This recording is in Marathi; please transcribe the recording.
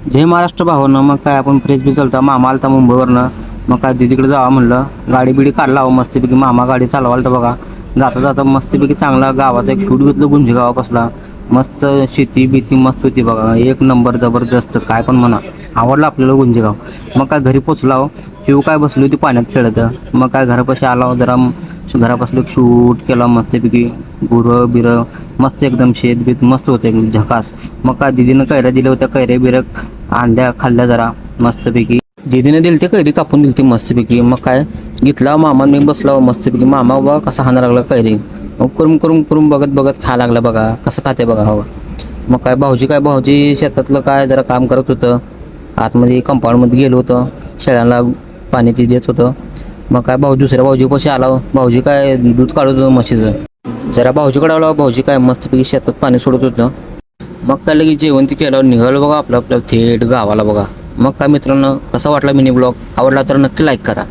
जय महाराष्ट्र भावानं. मग काय आपण फ्रेश बी चालता. मामा आलता मुंबईवरनं. मग काय दीदीकडे जावं म्हणलं. गाडी बिडी काढला मस्तपैकी. मामा गाडी चालवाल तर बघा. जाता जाता मस्तपैकी चांगला गावाचा एक शूट घेतलं गुंजे गावापासला. मस्त शेती बीती मस्त होती बघा. एक नंबर जबरदस्त काय पण म्हणा. आवडलं आपल्याला गुंजेगाव. मग काय घरी पोचलाव. चिव काय बसली होती पाण्यात खेळत. मग काय घरापाशी आला जरा घरापासून शूट केला मस्तपैकी. गुरं बिरं मस्त एकदम शेत बीत मस्त होतं एकदम झकास. मग काय दीदीनं कैऱ्या दिल्या होत्या. कैऱ्या बिऱ्या अंड्या खाल्ल्या जरा मस्तपैकी. दीदीने दिली ते कैरी कापून दिली ती मस्तपैकी. मग काय घेतला मामा मी बसला मस्तपैकी. मामा बघा कसा हाना लागला कैरी. मग करून करून करून बघत बघत खायला लागला बघा. कसं खाते बघा हो. मग काय भाऊजी शेतातलं काय जरा काम करत होतं. आतमध्ये कंपाऊंडमध्ये गेलो होतं. शेळ्यांना पाणी ते देत होतं. मग काय दुसऱ्या भाऊजीपाशी आला. भाऊजी काय दूध काढत होतं म्हशीचं. जरा भाऊजीकडे आला. भाऊजी काय मस्तपैकी शेतात पाणी सोडत होतं. मग काय लगेच जेवण ते केलं निघालं बघा आपलं थेट गावाला बघा. मग काय मित्रांनो कसा वाटला मिनी ब्लॉग आवडला तर नक्की लाईक करा.